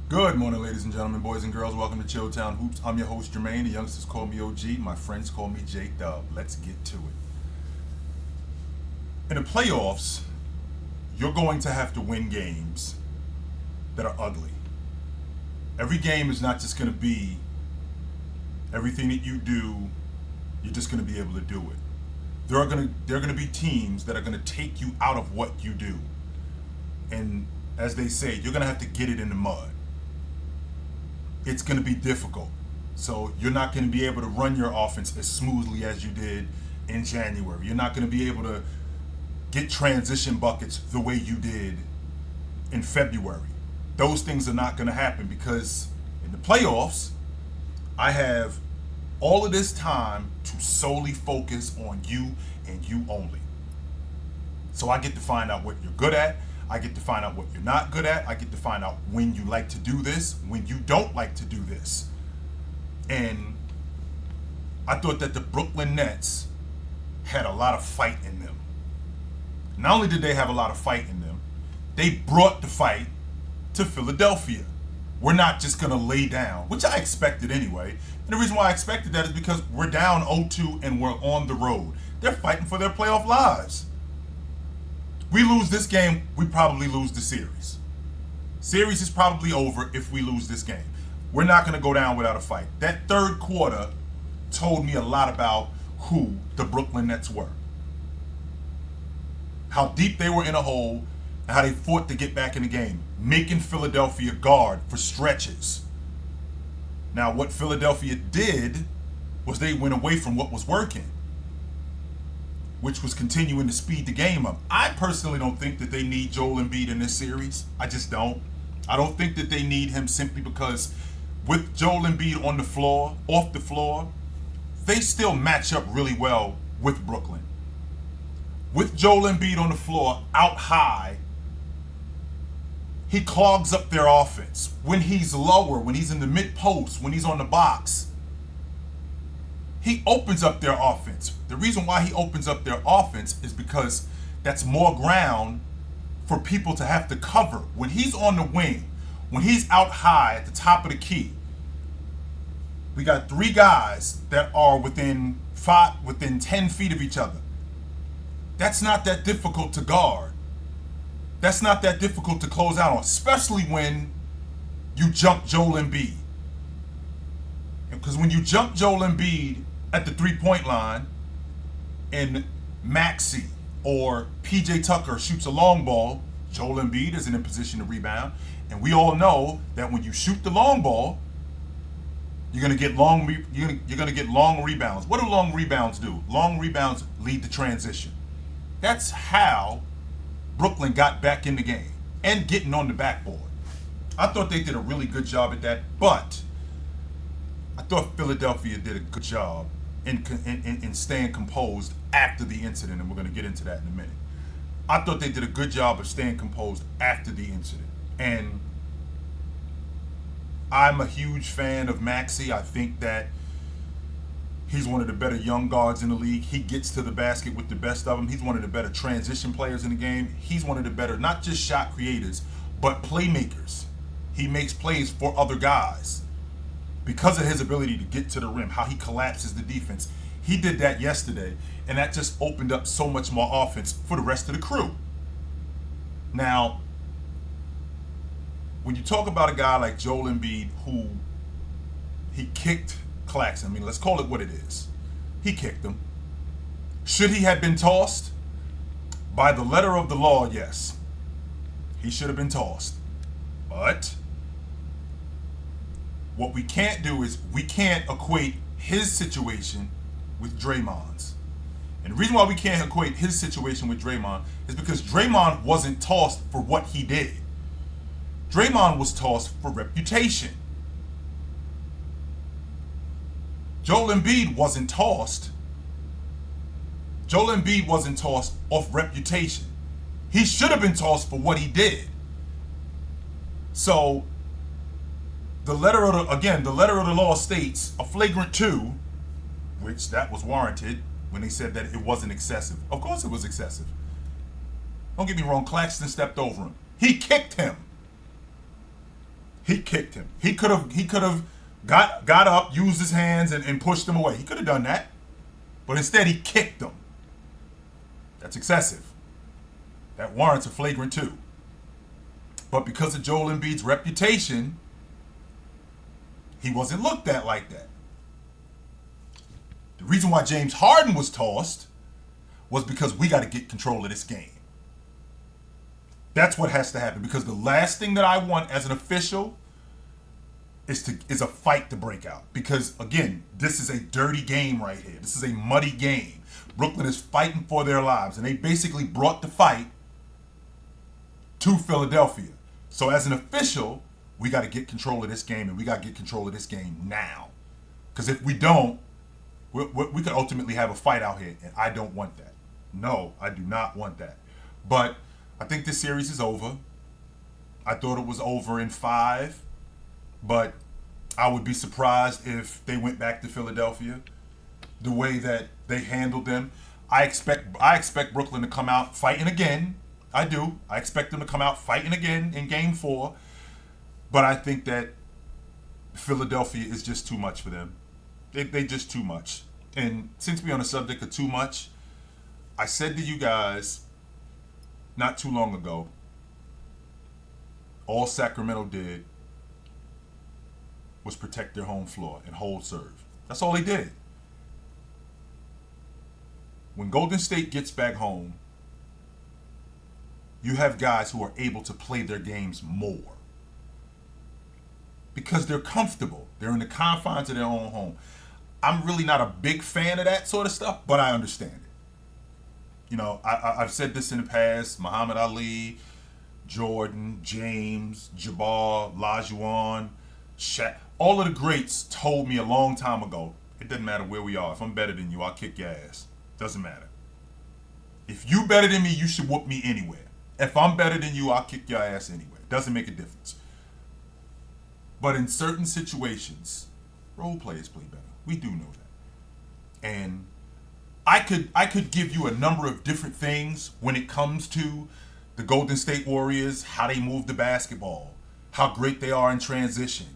Good morning, ladies and gentlemen, boys and girls. Welcome to Chilltown Hoops. I'm your host, Jermaine. The youngsters call me OG. My friends call me J-Dub. Let's get to it. In the playoffs, you're going to have to win games that are ugly. Every game is not just going to be everything that you do, you're just going to be able to do it. There are going to be teams that are going to take you out of what you do. And as they say, you're going to have to get it in the mud. It's going to be difficult. So you're not going to be able to run your offense as smoothly as you did in January. You're not going to be able to get transition buckets the way you did in February. Those things are not going to happen because in the playoffs, I have all of this time to solely focus on you and you only. So I get to find out what you're good at. I get to find out what you're not good at. I get to find out when you like to do this, when you don't like to do this. And I thought that the Brooklyn Nets had a lot of fight in them. Not only did they have a lot of fight in them, they brought the fight to Philadelphia. We're not just going to lay down, which I expected anyway. And the reason why I expected that is because we're down 0-2 and we're on the road. They're fighting for their playoff lives. We lose this game, we probably lose the series. Series is probably over if we lose this game. We're not going to go down without a fight. That third quarter told me a lot about who the Brooklyn Nets were. How deep they were in a hole and how they fought to get back in the game, making Philadelphia guard for stretches. Now, what Philadelphia did was they went away from what was working, which was continuing to speed the game up. I personally don't think that they need Joel Embiid in this series. I just don't. I don't think that they need him simply because with Joel Embiid on the floor, off the floor, they still match up really well with Brooklyn. With Joel Embiid on the floor, out high, he clogs up their offense. When he's lower, when he's in the mid-post, when he's on the box, he opens up their offense. The reason why he opens up their offense is because that's more ground for people to have to cover. When he's on the wing, when he's out high at the top of the key, we got three guys that are within 10 feet of each other. That's not that difficult to guard. That's not that difficult to close out on, especially when you jump Joel Embiid. Because when you jump Joel Embiid at the three-point line and Maxey or PJ Tucker shoots a long ball, Joel Embiid isn't in position to rebound. And we all know that when you shoot the long ball, you're gonna get long rebounds. What do long rebounds do? Long rebounds lead to transition. That's how Brooklyn got back in the game and getting on the backboard. I thought they did a really good job at that, but I thought Philadelphia did a good job in staying composed after the incident, and we're going to get into that in a minute. I thought they did a good job of staying composed after the incident. And I'm a huge fan of Maxey. I think that he's one of the better young guards in the league. He gets to the basket with the best of them. He's one of the better transition players in the game. He's one of the better, not just shot creators, but playmakers. He makes plays for other guys because of his ability to get to the rim, how he collapses the defense. He did that yesterday, and that just opened up so much more offense for the rest of the crew. Now, when you talk about a guy like Joel Embiid, who he kicked Claxton, I mean, let's call it what it is. He kicked him. Should he have been tossed? By the letter of the law, yes. He should have been tossed. But what we can't do is we can't equate his situation with Draymond's. And the reason why we can't equate his situation with Draymond is because Draymond wasn't tossed for what he did. Draymond was tossed for reputation. Joel Embiid wasn't tossed. Joel Embiid wasn't tossed off reputation. He should have been tossed for what he did. So the letter of the law states a flagrant 2, which that was warranted when they said that it wasn't excessive. Of course it was excessive. Don't get me wrong, Claxton stepped over him. He kicked him. He kicked him. He could have got up, used his hands, and pushed him away. He could have done that. But instead, he kicked him. That's excessive. That warrants a flagrant 2. But because of Joel Embiid's reputation, he wasn't looked at like that. The reason why James Harden was tossed was because we got to get control of this game. That's what has to happen, because the last thing that I want as an official is a fight to break out. Because again, this is a dirty game right here. This is a muddy game. Brooklyn is fighting for their lives, and they basically brought the fight to Philadelphia. So as an official, we got to get control of this game, and we got to get control of this game now. Because if we don't, we could ultimately have a fight out here, and I don't want that. No, I do not want that. But I think this series is over. I thought it was over in 5, but I would be surprised if they went back to Philadelphia the way that they handled them. I expect Brooklyn to come out fighting again. I do. I expect them to come out fighting again in Game 4. But I think that Philadelphia is just too much for them. They just too much. And since we're on the subject of too much, I said to you guys not too long ago, all Sacramento did was protect their home floor and hold serve. That's all they did. When Golden State gets back home, you have guys who are able to play their games more because they're comfortable. They're in the confines of their own home. I'm really not a big fan of that sort of stuff, but I understand it. You know, I've said this in the past. Muhammad Ali, Jordan, James, Jabbar, Olajuwon, Shaq, all of the greats told me a long time ago, it doesn't matter where we are. If I'm better than you, I'll kick your ass. Doesn't matter. If you better than me, you should whoop me anywhere. If I'm better than you, I'll kick your ass anywhere. Doesn't make a difference. But in certain situations, role players play better. We do know that. And I could give you a number of different things when it comes to the Golden State Warriors, how they move the basketball, how great they are in transition,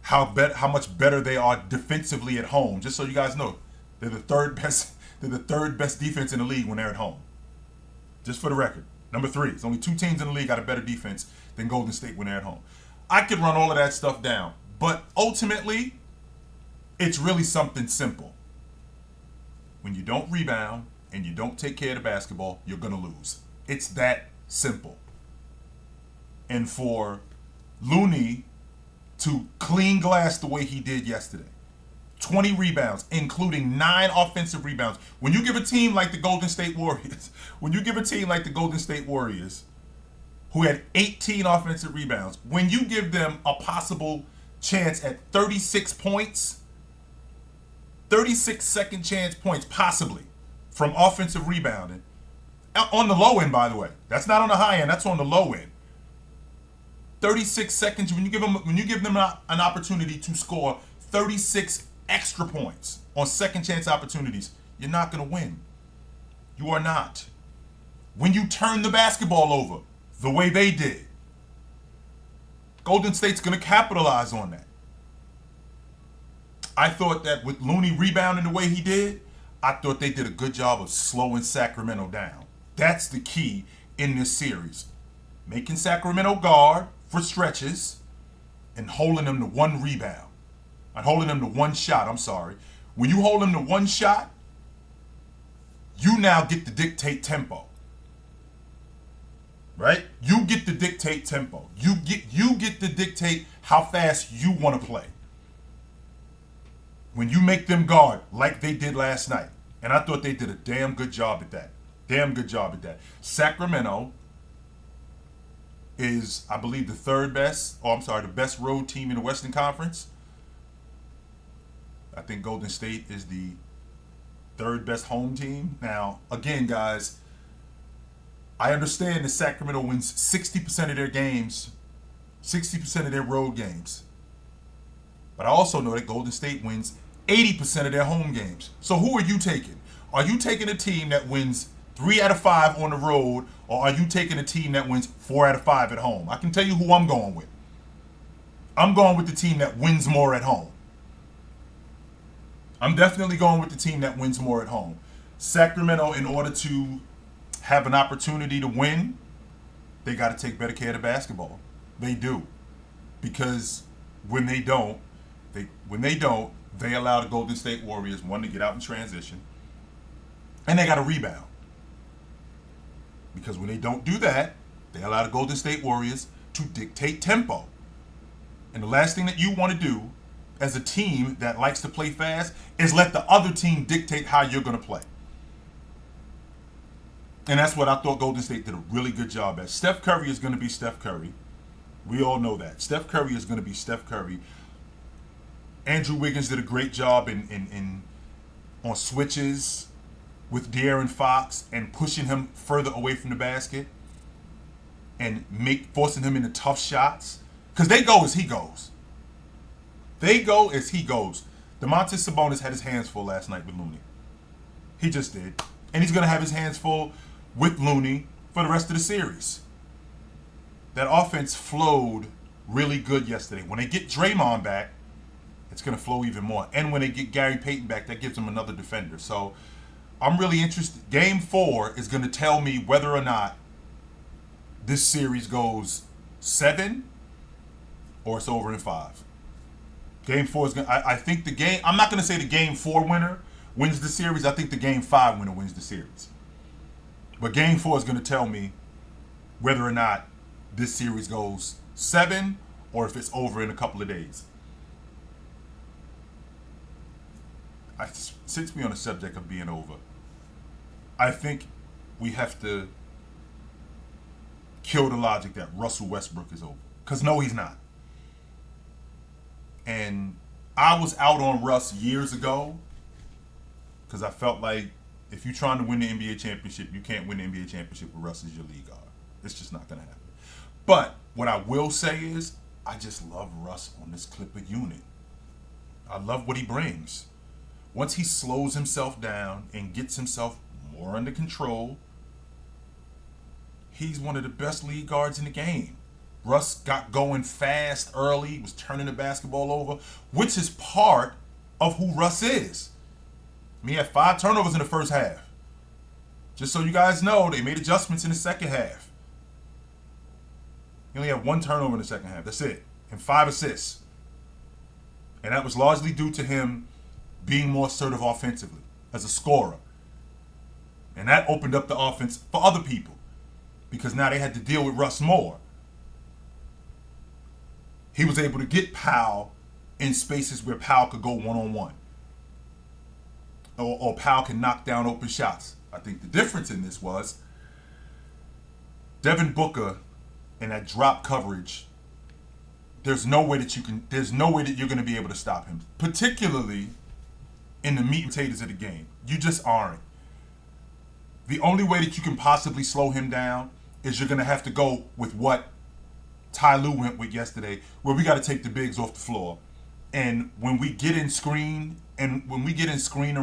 how much better they are defensively at home. Just so you guys know, they're the third best defense in the league when they're at home. Just for the record. Number 3. There's only 2 teams in the league got a better defense than Golden State when they're at home. I could run all of that stuff down. But ultimately, it's really something simple. When you don't rebound and you don't take care of the basketball, you're going to lose. It's that simple. And for Looney to clean glass the way he did yesterday, 20 rebounds, including 9 offensive rebounds. When you give a team like the Golden State Warriors, who had 18 offensive rebounds, when you give them a possible chance at 36 points, 36 second chance points, possibly, from offensive rebounding, on the low end, by the way. That's not on the high end, that's on the low end. 36 seconds, when you give them an opportunity to score 36 extra points on second chance opportunities, you're not going to win. You are not. When you turn the basketball over the way they did, Golden State's going to capitalize on that. I thought that with Looney rebounding the way he did, I thought they did a good job of slowing Sacramento down. That's the key in this series. Making Sacramento guard for stretches and holding them to 1 rebound. And holding them to 1 shot, I'm sorry. When you hold them to 1 shot, you now get to dictate tempo. Right? You get to dictate tempo. You get to dictate how fast you want to play. When you make them guard like they did last night. And I thought they did a damn good job at that. Sacramento is, I believe, the best road team in the Western Conference. I think Golden State is the 3rd best home team. Now, again, guys, I understand that Sacramento wins 60% of their games, 60% of their road games. But I also know that Golden State wins 80% of their home games. So who are you taking? Are you taking a team that wins 3 out of 5 on the road, or are you taking a team that wins 4 out of 5 at home? I can tell you who I'm going with. I'm going with the team that wins more at home. I'm definitely going with the team that wins more at home. Sacramento, in order to have an opportunity to win, they got to take better care of the basketball. They do. Because when they don't, they allow the Golden State Warriors, one, to get out in transition, and they got to rebound. Because when they don't do that, they allow the Golden State Warriors to dictate tempo. And the last thing that you want to do as a team that likes to play fast is let the other team dictate how you're going to play. And that's what I thought Golden State did a really good job at. Steph Curry is going to be Steph Curry. We all know that. Steph Curry is going to be Steph Curry. Andrew Wiggins did a great job on switches with De'Aaron Fox and pushing him further away from the basket and forcing him into tough shots. Because they go as he goes. They go as he goes. Domantas Sabonis had his hands full last night with Looney. He just did. And he's going to have his hands full with Looney for the rest of the series. That offense flowed really good yesterday. When they get Draymond back, it's going to flow even more. And when they get Gary Payton back, that gives them another defender. So I'm really interested. Game 4 is going to tell me whether or not this series goes 7 or it's over in 5. Game 4 is going to, I think the game, I'm not going to say the Game 4 winner wins the series. I think the Game 5 winner wins the series. But Game 4 is going to tell me whether or not this series goes 7 or if it's over in a couple of days. Since we're on the subject of being over, I think we have to kill the logic that Russell Westbrook is over. Because no, he's not. And I was out on Russ years ago because I felt like if you're trying to win the NBA championship, you can't win the NBA championship with Russ as your lead guard. It's just not going to happen. But what I will say is I just love Russ on this Clipper unit. I love what he brings. Once he slows himself down and gets himself more under control, he's one of the best lead guards in the game. Russ got going fast early, was turning the basketball over, which is part of who Russ is. I mean, he had 5 turnovers in the first half. Just so you guys know, they made adjustments in the second half. He only had 1 turnover in the second half. That's it. And 5 assists. And that was largely due to him being more assertive offensively as a scorer. And that opened up the offense for other people because now they had to deal with Russ more. He was able to get Powell in spaces where Powell could go one-on-one. Or Powell can knock down open shots. I think the difference in this was Devin Booker in that drop coverage, there's no way that you're going to be able to stop him, particularly in the meat and potatoes of the game. You just aren't. The only way that you can possibly slow him down is you're going to have to go with what Ty Lue went with yesterday, where we got to take the bigs off the floor. And when we get in screen and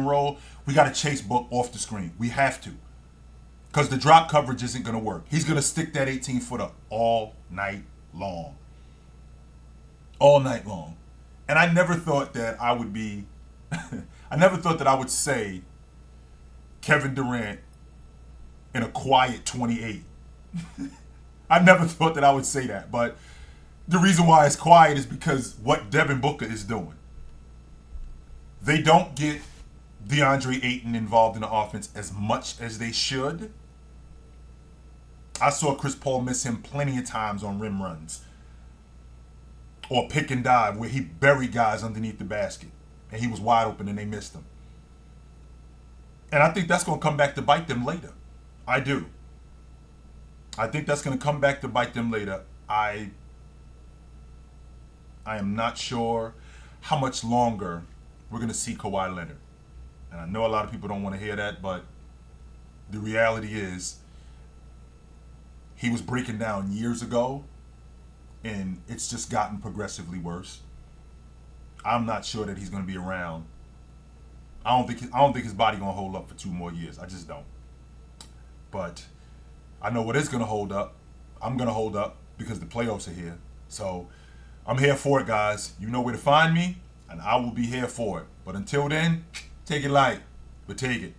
roll, we got to chase Book off the screen. We have to. Because the drop coverage isn't going to work. He's going to stick that 18-footer all night long. All night long. And I never thought that I would be... I never thought that I would say Kevin Durant in a quiet 28. I never thought that I would say that. But the reason why it's quiet is because what Devin Booker is doing. They don't get DeAndre Ayton involved in the offense as much as they should. I saw Chris Paul miss him plenty of times on rim runs. Or pick and dive where he buried guys underneath the basket. And he was wide open and they missed him. And I think that's going to come back to bite them later. I do. I think that's going to come back to bite them later. I am not sure how much longer we're going to see Kawhi Leonard. And I know a lot of people don't want to hear that, but the reality is he was breaking down years ago, and it's just gotten progressively worse. I'm not sure that he's going to be around. I don't think his body going to hold up for 2 more years. I just don't. But I know what is going to hold up. I'm going to hold up because the playoffs are here. So I'm here for it, guys. You know where to find me, and I will be here for it. But until then, take it light, but take it.